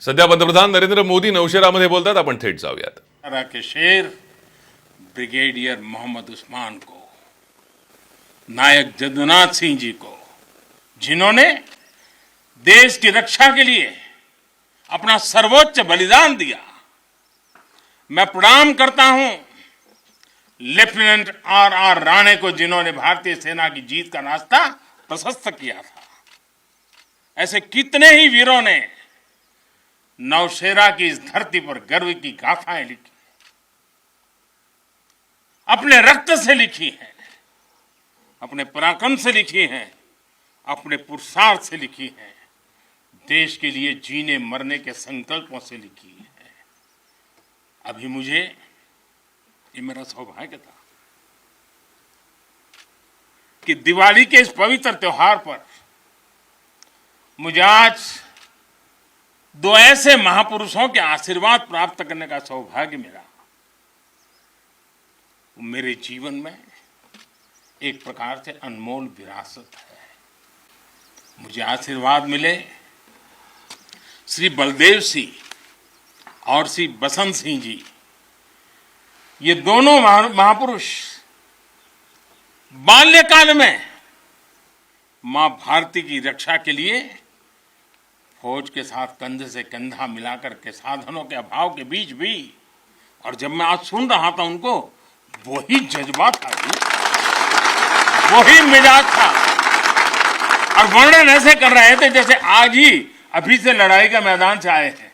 सध्या पंतप्रधान नरेंद्र मोदी नौशेरामध्ये बोलतात. आपण थेट जाऊयात. के शेर ब्रिगेडियर मोहम्मद उस्मान को, नायक जदुनाथ सिंह जी को, जिन्होंने देश की रक्षा के लिए अपना सर्वोच्च बलिदान दिया, मैं प्रणाम करता हूं लेफ्टिनेंट आर राणे को, जिन्होंने भारतीय सेना की जीत का रास्ता प्रशस्त किया था। ऐसे कितने ही वीरों ने नौशेरा की इस धरती पर गर्व की गाथाएं लिखी, अपने रक्त से लिखी हैं, अपने पराक्रम से लिखी हैं, अपने पुरुषार्थ से लिखी हैं, देश के लिए जीने मरने के संकल्पों से लिखी है। अभी मुझे, ये मेरा सौभाग्य था कि दिवाली के इस पवित्र त्योहार पर मुझे आज दो ऐसे महापुरुषों के आशीर्वाद प्राप्त करने का सौभाग्य मिला। मेरे जीवन में एक प्रकार से अनमोल विरासत है। मुझे आशीर्वाद मिले श्री बलदेव सिंह और श्री बसंत सिंह जी। ये दोनों महापुरुष बाल्यकाल में मां भारती की रक्षा के लिए फौज के साथ कंधे से कंधा मिलाकर के साधनों के अभाव के बीच भी, और जब मैं आज सुन रहा था उनको, वही जज्बा था, वही मिजाज था, और वर्णन ऐसे कर रहे थे जैसे आज ही अभी से लड़ाई का मैदान से आए हैं,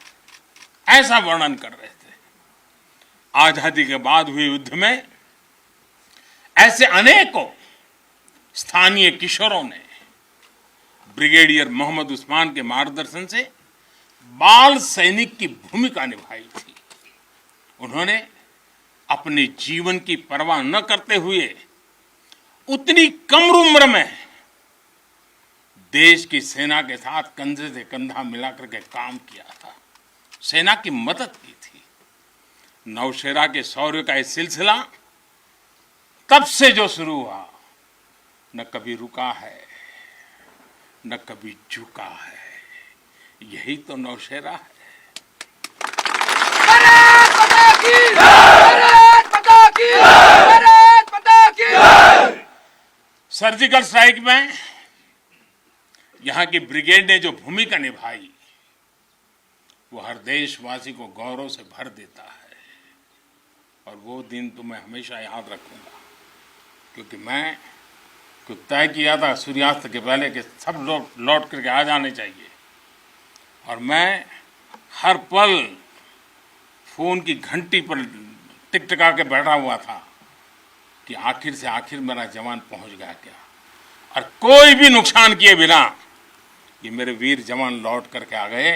ऐसा वर्णन कर रहे थे। आजादी के बाद हुए युद्ध में ऐसे अनेकों स्थानीय किशोरों ने ब्रिगेडियर मोहम्मद उस्मान के मार्गदर्शन से बाल सैनिक की भूमिका निभाई थी। उन्होंने अपने जीवन की परवाह न करते हुए उतनी कम उम्र में देश की सेना के साथ कंधे से कंधा मिलाकर के काम किया था, सेना की मदद की थी। नौशेरा के शौर्य का यह सिलसिला तब से जो शुरू हुआ, न कभी रुका है, न कभी झुका है। यही तो नौशेरा है। सर्जिकल स्ट्राइक में यहां की ब्रिगेड ने जो भूमिका निभाई, वो हर देशवासी को गौरव से भर देता है। और वो दिन तो मैं हमेशा याद रखूंगा, क्योंकि मैं कुछ तय किया था सूर्यास्त के पहले कि सब लोग लौट करके आ जाने चाहिए, और मैं हर पल फोन की घंटी पर टिकटिका के बैठा हुआ था कि आखिर से आखिर मेरा जवान पहुंच गया क्या, और कोई भी नुकसान किए बिना ये मेरे वीर जवान लौट करके आ गए,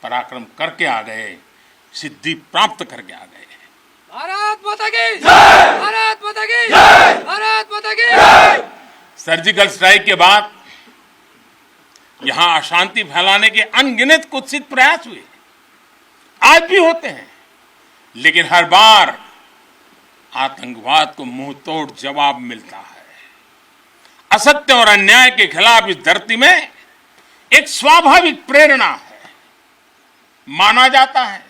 पराक्रम करके आ गए, सिद्धि प्राप्त करके आ गए। भारत माता की जय! भारत माता की जय! भारत माता की जय! सर्जिकल स्ट्राइक के बाद यहां अशांति फैलाने के अनगिनत कुत्सित प्रयास हुए, आज भी होते हैं, लेकिन हर बार आतंकवाद को मुंह तोड़ जवाब मिलता है। असत्य और अन्याय के खिलाफ इस धरती में एक स्वाभाविक प्रेरणा है, माना जाता है,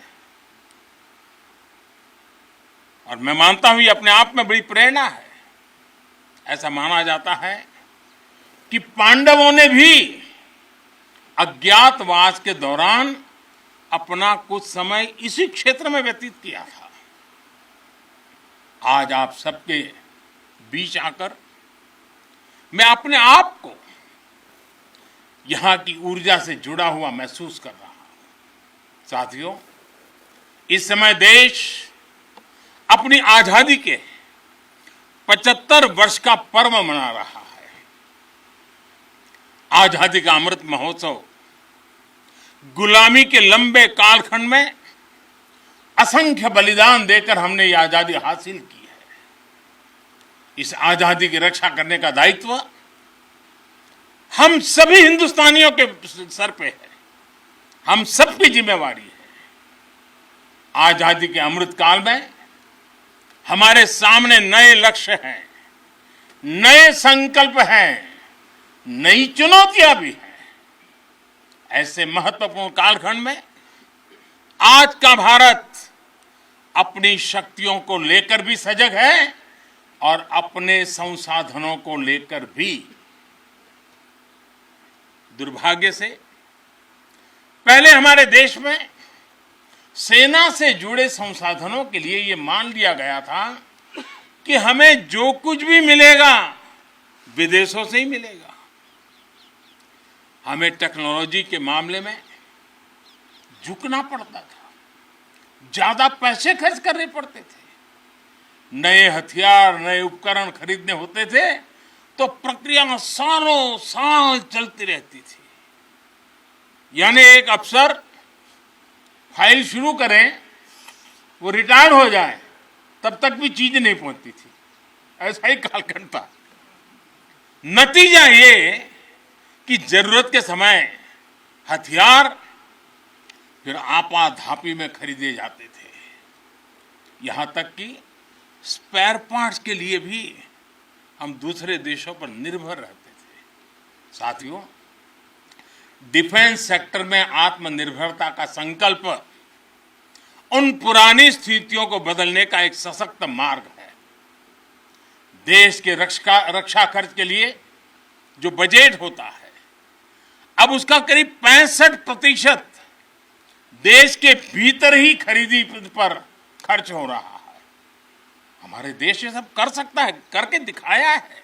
और मैं मानता हूं ये अपने आप में बड़ी प्रेरणा है। ऐसा माना जाता है कि पांडवों ने भी अज्ञातवास के दौरान अपना कुछ समय इसी क्षेत्र में व्यतीत किया था। आज आप सबके बीच आकर मैं अपने आप को यहां की ऊर्जा से जुड़ा हुआ महसूस कर रहा हूं। साथियों, इस समय देश अपनी आजादी के 75 वर्ष का पर्व मना रहा है। आजादी का अमृत महोत्सव गुलामी के लंबे कालखंड में असंख्य बलिदान देकर हमने ये आजादी हासिल की है। इस आजादी की रक्षा करने का दायित्व हम सभी हिंदुस्तानियों के सर पे है, हम सबकी जिम्मेवारी है। आजादी के अमृत काल में हमारे सामने नए लक्ष्य हैं, नए संकल्प हैं, नई चुनौतियां भी हैं। ऐसे महत्वपूर्ण कालखंड में आज का भारत अपनी शक्तियों को लेकर भी सजग है और अपने संसाधनों को लेकर भी। दुर्भाग्य से पहले हमारे देश में सेना से जुड़े संसाधनों के लिए ये मान लिया गया था कि हमें जो कुछ भी मिलेगा विदेशों से ही मिलेगा। हमें टेक्नोलॉजी के मामले में झुकना पड़ता था, ज्यादा पैसे खर्च करने पड़ते थे। नए हथियार, नए उपकरण खरीदने होते थे तो प्रक्रिया सालों साल चलती रहती थी। यानी एक अफसर फाइल शुरू करें, वो रिटायर हो जाए, तब तक भी चीज नहीं पहुंचती थी। ऐसा ही कालखंड था। नतीजा ये कि जरूरत के समय हथियार फिर आपाधापी में खरीदे जाते थे। यहां तक कि स्पेयर पार्ट्स के लिए भी हम दूसरे देशों पर निर्भर रहते थे। साथियों, डिफेंस सेक्टर में आत्मनिर्भरता का संकल्प उन पुरानी स्थितियों को बदलने का एक सशक्त मार्ग है। देश के रक्षा खर्च के लिए जो बजट होता है, अब उसका करीब 65% देश के भीतर ही खरीदी पर खर्च हो रहा है। हमारे देश ये सब कर सकता है, करके दिखाया है।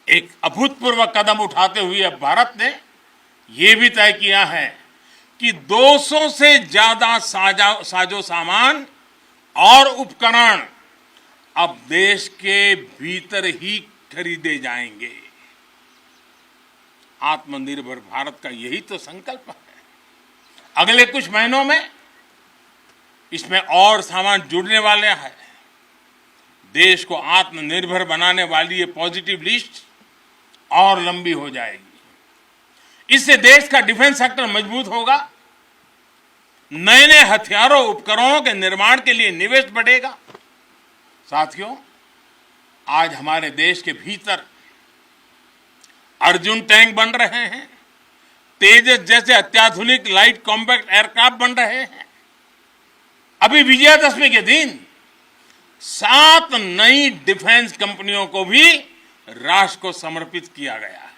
एक अभूतपूर्व कदम उठाते हुए अब भारत ने यह भी तय किया है कि 200 से ज्यादा साजो सामान और उपकरण अब देश के भीतर ही खरीदे जाएंगे। आत्मनिर्भर भारत का यही तो संकल्प है। अगले कुछ महीनों में इसमें और सामान जुड़ने वाले हैं। देश को आत्मनिर्भर बनाने वाली ये पॉजिटिव लिस्ट और लंबी हो जाएगी। इससे देश का डिफेंस सेक्टर मजबूत होगा, नए नए हथियारों उपकरणों के निर्माण के लिए निवेश बढ़ेगा। साथियों, आज हमारे देश के भीतर अर्जुन टैंक बन रहे हैं, तेजस जैसे अत्याधुनिक लाइट कॉम्पैक्ट एयरक्राफ्ट बन रहे हैं। अभी विजयादशमी के दिन 7 नई डिफेंस कंपनियों को भी राष्ट्र को समर्पित किया गया है।